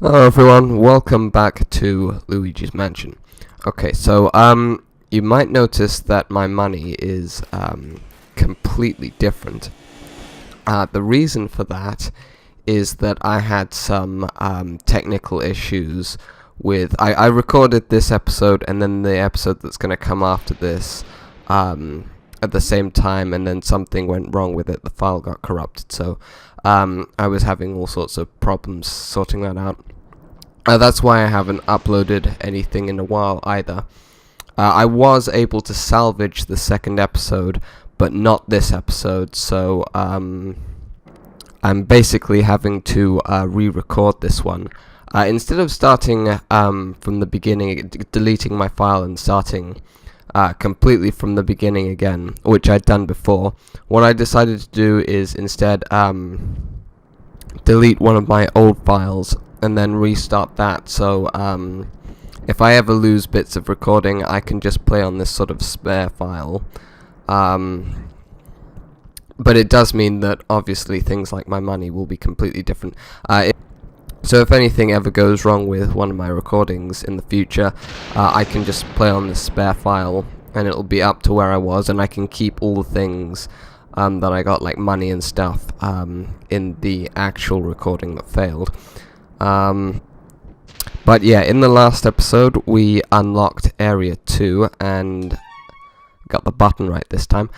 Hello everyone, welcome back to Luigi's Mansion. Okay, so you might notice that my money is completely different. The reason for that is that I had some technical issues with... I recorded this episode and then the episode that's going to come after this at the same time, and then something went wrong with it. The file got corrupted, so I was having all sorts of problems sorting that out. That's why I haven't uploaded anything in a while either. I was able to salvage the second episode, but not this episode, so I'm basically having to re-record this one. Instead of starting from the beginning, deleting my file and starting completely from the beginning again, which I'd done before, what I decided to do is instead delete one of my old files and then restart that, so if I ever lose bits of recording, I can just play on this sort of spare file. But it does mean that obviously things like my money will be completely different. So if anything ever goes wrong with one of my recordings in the future, I can just play on this spare file and it'll be up to where I was, and I can keep all the things that I got, like money and stuff, in the actual recording that failed. But yeah, in the last episode we unlocked area 2 and got the button right this time.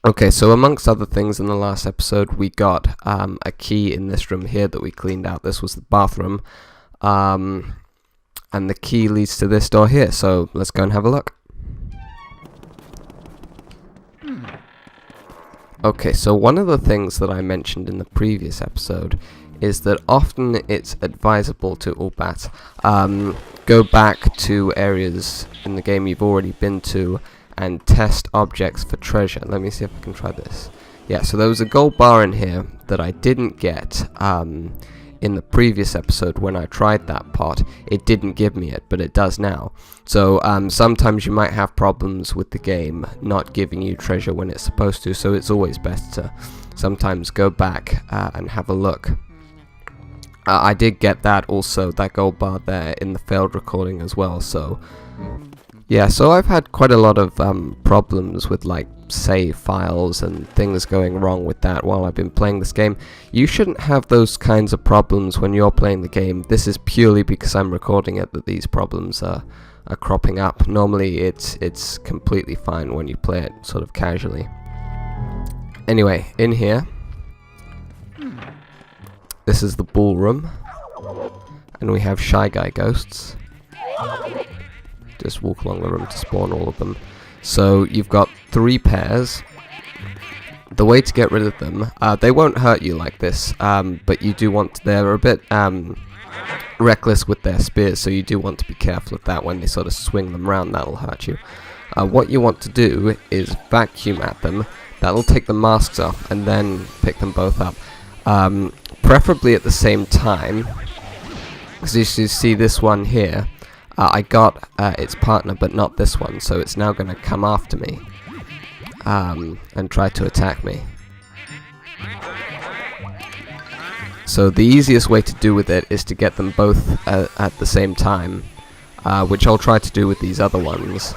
Okay, so amongst other things in the last episode we got a key in this room here that we cleaned out. This was the bathroom, and the key leads to this door here, so let's go and have a look. Okay, so one of the things that I mentioned in the previous episode is that often it's advisable to go back to areas in the game you've already been to and test objects for treasure. Let me see if I can try this. Yeah, so there was a gold bar in here that I didn't get in the previous episode when I tried that pot. It didn't give me it, but it does now. So sometimes you might have problems with the game not giving you treasure when it's supposed to, so it's always best to sometimes go back and have a look. I did get that also, that gold bar there, in the failed recording as well, so yeah, so I've had quite a lot of problems with like save files and things going wrong with that while I've been playing this game. You shouldn't have those kinds of problems when you're playing the game. This is purely because I'm recording it that these problems are cropping up. Normally it's completely fine when you play it sort of casually. Anyway, in here, this is the ballroom, and we have Shy Guy ghosts. Just walk along the room to spawn all of them. So you've got 3 pairs. The way to get rid of them, they won't hurt you like this, but you do want to, they're a bit reckless with their spears, so you do want to be careful of that. When they sort of swing them around, that'll hurt you. What you want to do is vacuum at them. That'll take the masks off, and then pick them both up. Preferably at the same time, because as you see this one here, I got its partner but not this one, so it's now going to come after me and try to attack me. So the easiest way to do with it is to get them both at the same time, which I'll try to do with these other ones.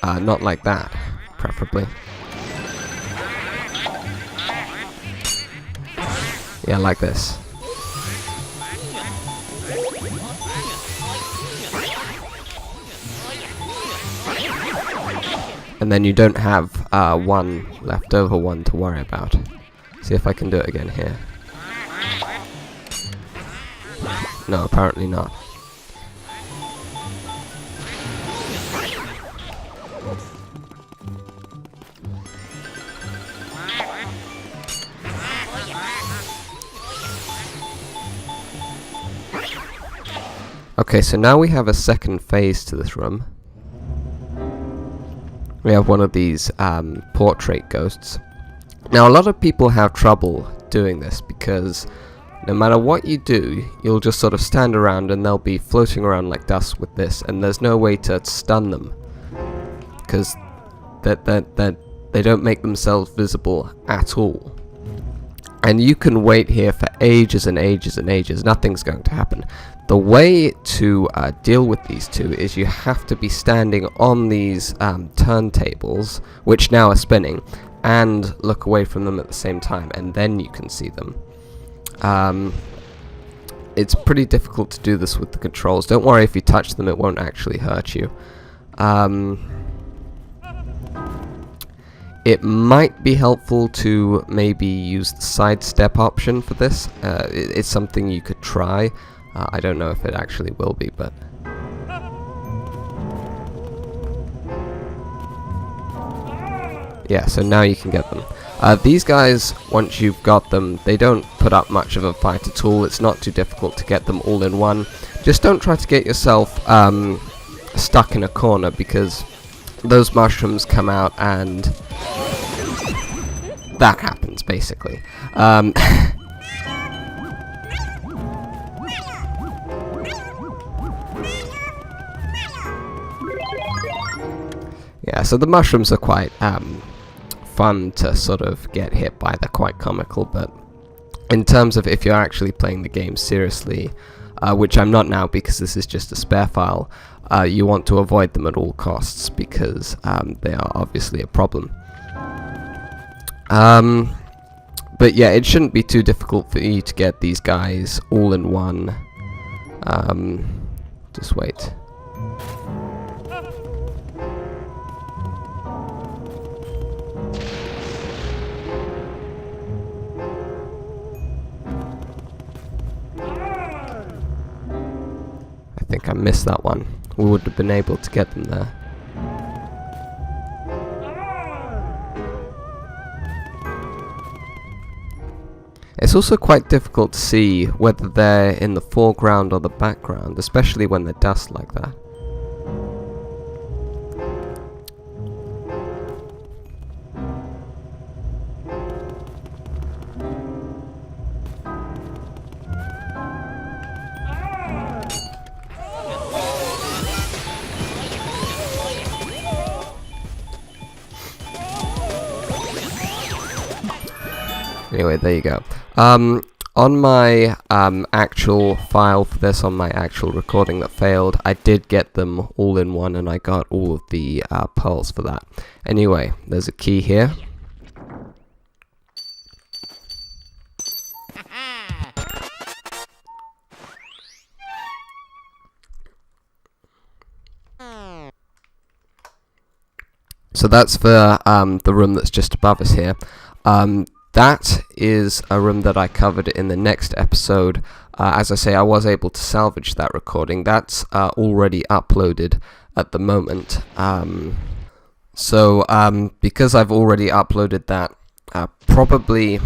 Not like that, preferably. Yeah, like this. And then you don't have one leftover one to worry about. See if I can do it again here. No, apparently not. Okay, so now we have a second phase to this room. We have one of these portrait ghosts. Now, a lot of people have trouble doing this because no matter what you do, you'll just sort of stand around and they'll be floating around like dust with this, and there's no way to stun them because they're They don't make themselves visible at all. And you can wait here for ages and ages and ages. Nothing's going to happen. The way to deal with these two is you have to be standing on these turntables, which now are spinning, and look away from them at the same time, and then you can see them. It's pretty difficult to do this with the controls. Don't worry if you touch them, it won't actually hurt you. It might be helpful to maybe use the sidestep option for this. It's something you could try. I don't know if it actually will be, but... yeah, so now you can get them. These guys, once you've got them, they don't put up much of a fight at all. It's not too difficult to get them all in one. Just don't try to get yourself stuck in a corner, because those mushrooms come out and that happens, basically. Yeah, so the mushrooms are quite fun to sort of get hit by. They're quite comical, but in terms of if you're actually playing the game seriously, which I'm not now because this is just a spare file, you want to avoid them at all costs, because they are obviously a problem. But yeah, it shouldn't be too difficult for you to get these guys all in one. Just wait. I think I missed that one. We would have been able to get them there. It's also quite difficult to see whether they're in the foreground or the background, especially when they're dust like that. Anyway, there you go. On my actual file for this, on my actual recording that failed, I did get them all in one, and I got all of the pearls for that. Anyway, there's a key here. So that's for the room that's just above us here. That is a room that I covered in the next episode. As I say, I was able to salvage that recording. That's already uploaded at the moment. Because I've already uploaded that, probably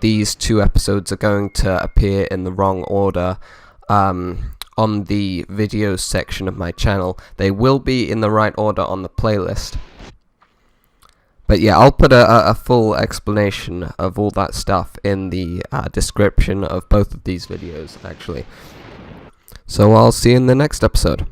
these two episodes are going to appear in the wrong order on the videos section of my channel. They will be in the right order on the playlist. But yeah, I'll put a full explanation of all that stuff in the description of both of these videos, actually. So I'll see you in the next episode.